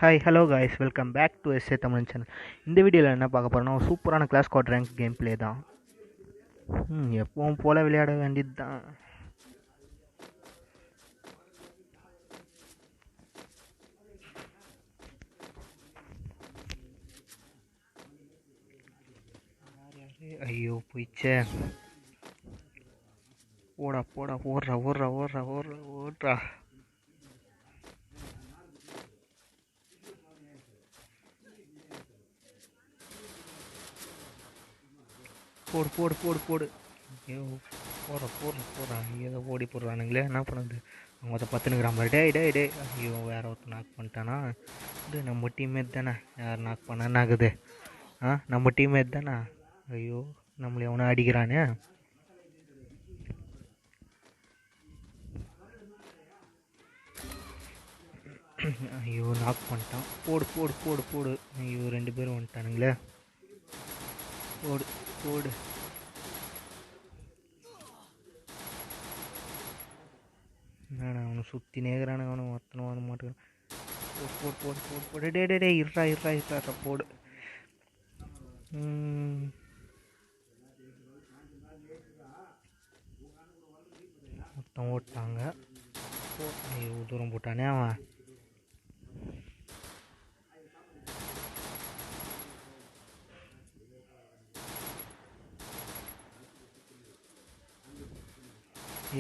Hi hello guys, welcome back to SA Tamil channel. இந்த வீடியோவில் என்ன பார்க்க போகிறோன்னா ஒரு சூப்பரான clash squad rank game play தான். எப்பவும் போல் விளையாட வேண்டியது தான். ஐயோ போயிச்சே. ஓடா போடா, ஓடுறா ஓடுறா ஓடுறா ஓடுறா ஓடுறா. போடு போடு போடு போடு. ஐயோ போடுற போடுற போடுறா. ஏதோ ஓடி போடுறானுங்களே, என்ன பண்ணுது? அவங்க அதை பத்துனுக்குறான் மாதிரி. டே டே டே. ஐயோ வேற ஒருத்தர் நாக் பண்ணிட்டானா? இது நம்ம டீம்மேட் தானே. யார் நாக் பண்ண ஆகுது? நம்ம டீம்மேட் தானே. ஐயோ நம்மளை எவனோ அடிக்கிறானே. ஐயோ நாக் பண்ணிட்டான். போடு போடு போடு போடு. ஐயோ ரெண்டு பேரும் வந்துட்டானுங்களே. போடு போடு. என்னடா அவனை சுற்றி நேர்கிறானுங்க, அவனை ஒருத்தனை வர மாட்டேங்கிறான். போடு போடு போடு போடு. டே டே டே இருறா இருறா இருறா போடு. மொத்தம் ஓட்டாங்க. ஐயோ தூரம் போட்டானே அவன்.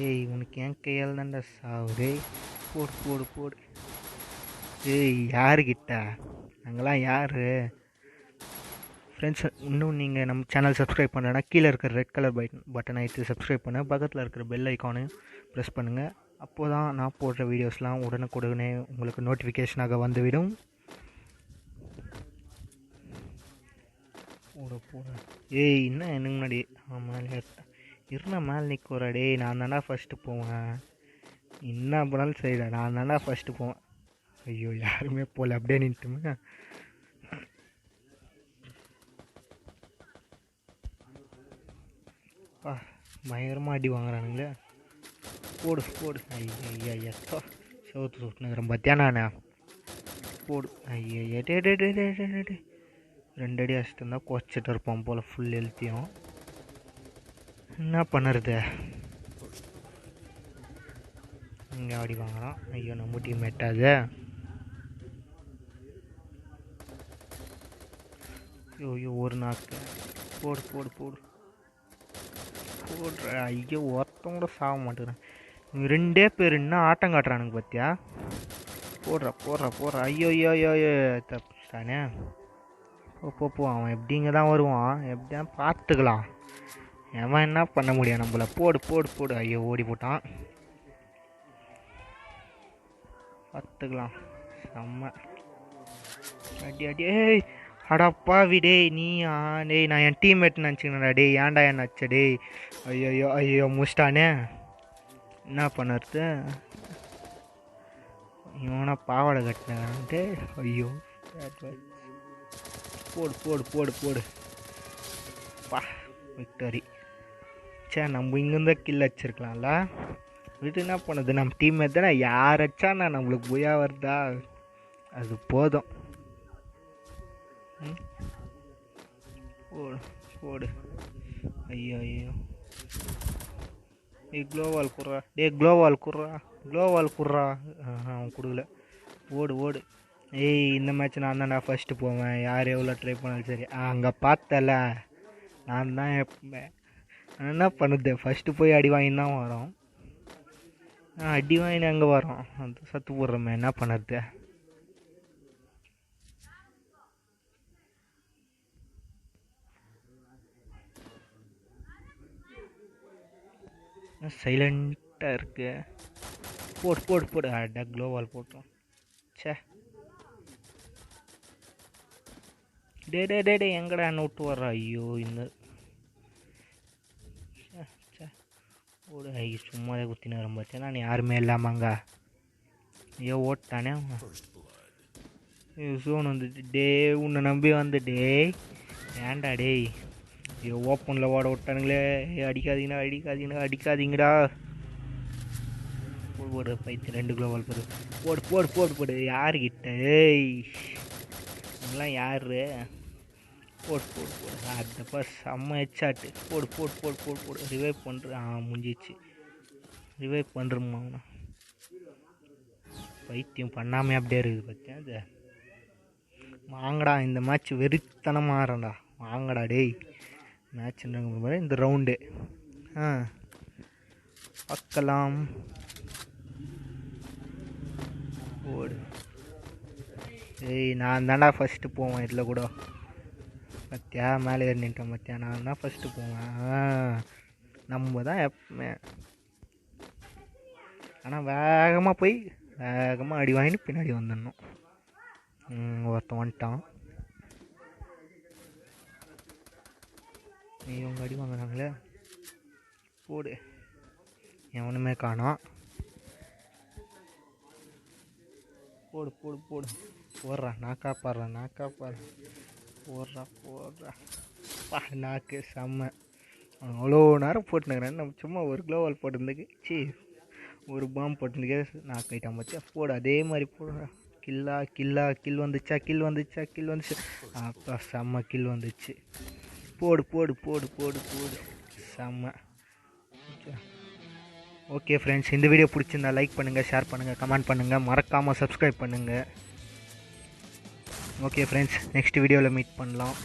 ஏய் உனக்கு என் கையால் தான்டா சாவுரே. போடு போடு போடு. ஏய் யாருக்கிட்ட? நாங்களாம் யார் ஃப்ரெண்ட்ஸ்? இன்னும் நீங்கள் நம்ம சேனல் சப்ஸ்கிரைப் பண்ணுறேன்னா கீழே இருக்கிற ரெட் கலர் பட்டன் ஆகிட்டு சப்ஸ்கிரைப் பண்ண, பக்கத்தில் இருக்கிற பெல் ஐக்கானு ப்ரெஸ் பண்ணுங்கள். அப்போது தான் நான் போடுற வீடியோஸ்லாம் உடனுக்குடனே உங்களுக்கு நோட்டிஃபிகேஷனாக வந்துவிடும். போட போட. ஏய் என்ன எனக்கு முன்னாடி மேலே இருந்த மேலே நிற்கோரா? டேய் நான் தானே ஃபஸ்ட்டு போவேன். என்ன பண்ணாலும் சரிடா, நான் தானே ஃபஸ்ட்டு போவேன். ஐயோ யாருமே போகல, அப்படியே நின்றுட்டுமே. பயங்கரமாக அடி வாங்குறானுங்களே. போடு போடு. ஐயா எத்தோ சவுத்து சுட்டுனுங்கிறேன் பார்த்தியா நானே. போடு. ஐயா டே டே டே டே டே டே. 2 அடி அடிச்சுட்டு இருந்தால் குறைச்சிட்டு இருப்பான் போல் ஃபுல் ஹெல்த்தியும். என்ன பண்ணுறது? இங்கே அடி வாங்குறான். ஐயோ நம்ம டீம் மேட்டாது. ஐயோ ஒரு நாக்கு. போடு போடு போடு போடுற. ஐயோ ஒருத்தவங்க கூட சாக மாட்டேங்கிறான். இவங்க 2 பேர் என்ன ஆட்டம் காட்டுறானுங்க பார்த்தியா. போடுறா போடுறா போடுறா. ஐயோ ஐயோ ஐயோ ஐயோ தப்பிச்சிட்டானே. போ அவன் எப்படிங்க தான் வருவான், எப்படியா பார்த்துக்கலாம். அவன் என்ன பண்ண முடியும் நம்மள. போடு போடு போடு. ஐயோ ஓடி போட்டான். பார்த்துக்கலாம். செம்ம அடி அடி. ஏய் அடாப்பா விடே நீ. டேய் நான் என் டீம்மேட் நினச்சிக்கணும்டா. டேய் ஏன்டா என்ன அச்ச டேய். ஐயோ ஐயோ முடிச்சிட்டானே. என்ன பண்ணுறது? இவனா பாவாடை கட்டினே. ஐயோ போடு போடு போடு போடு. பா விக்டரி. சே நம்ம இங்கேருந்தா கில் வச்சிருக்கலாம்ல. விட்டு என்ன பண்ணுது, நம்ம டீம்மேட் தானே. யார் வச்சா நான் நம்மளுக்கு புயா வருதா, அது போதும். போடு போடு. ஐயோ ஐயோ. ஏய் க்ளோவால் குட்றா. க்ளோவால் குட்றா. அவன் கொடுக்கல. ஓடு ஓடு. ஏய் இந்த மேட்ச் நான் தான்டா ஃபஸ்ட்டு போவேன், யார் எவ்வளோ ட்ரை பண்ணாலும் சரி. அங்கே பார்த்தல நான் தான் எப்பவுமே. என்ன பண்ணுது, ஃபஸ்ட்டு போய் அடி வாங்கி தான் வரோம். அடி வாங்கினு அங்கே வரோம், அந்த சத்து போடுறோமே. என்ன பண்ணுறது? சைலண்ட்டாக இருக்கு. போடு போடு போடு. அட க்ளோவால் போட்டோம். சே டே டே டே டே எங்கடா என்ன விட்டு வர்றா. ஐயோ இந்த ஓடு. ஐயோ சும்மாதே குத்தி நேரம் பார்த்தேன் நான், யாருமே இல்லாமாங்க. ஐயோ ஓட்டானே அவன். ஐயோ சோன் வந்துட்டு. டே உன்னை நம்பி வந்து. டே ஏன்டா டேய். ஐயோ ஓப்பனில் ஓட விட்டானுங்களே. அடிக்காதீங்கடா அடிக்காதீங்கடா அடிக்காதீங்கடா. போடு போடு பைத்து 2 க்ளோவால் போடு போடு போடு போடு போடு யாருக்கிட்ட ஏய் நம்மளாம் யார் போடு போடு போடு அதப்பா செம்ம ஹெட்ஷாட்டு போடு போடு போடு போடு போடு ரிவைவ் பண்ணுற முடிஞ்சிச்சு ரிவைவ் பண்ணுறோம்மா அவனை பைத்தியம் பண்ணாமல் அப்படியே இருக்குது பார்த்தியா அது வாங்கடா இந்த மேட்ச் வெறித்தனமாக ஆறேன்டா வாங்கடா டேய் மேட்ச்ன்றாங்க இந்த ரவுண்டு பார்க்கலாம் ஓடு ஏய் நான் தான்டா ஃபஸ்ட்டு போவேன் இதில் கூட பார்த்தியா மேலே ஏறி நின்ட்டேன் பார்த்தியா நான் தான் ஃபஸ்ட்டு போவேன் நம்ம தான் எப்பவுமே ஆனால் வேகமாக போய் வேகமாக அடி வாங்கிட்டு பின்னாடி வந்துடணும் ஒருத்தன் வந்துட்டான் இவங்க அடி வாங்குறாங்களே போடு எவனுமே காணோம் போடு போடு போடு போடுறா நான் காப்பாடுறேன் போடுறா பா நாக்கு செம்ம அவ்வளோ நேரம் போட்டுனுக்கிறேன் நம்ம சும்மா ஒரு க்ளோவால் போட்டிருந்துக்கு ஒரு பாம்பு போட்டிருந்துக்கே நாக்கு ஐட்டம் பார்த்தியா போடு அதே மாதிரி போடுறா கில் வந்துச்சு அப்பா செம்ம கில் வந்துச்சு போடு போடு போடு போடு போடு செம்ம ஓகே ஃப்ரெண்ட்ஸ் இந்த வீடியோ பிடிச்சிருந்தா லைக் பண்ணுங்கள் ஷேர் பண்ணுங்கள் கமெண்ட் பண்ணுங்கள் மறக்காமல் சப்ஸ்கிரைப் பண்ணுங்கள் ஓகே ஃப்ரெண்ட்ஸ் நெக்ஸ்ட் வீடியோவில் மீட் பண்ணலாம்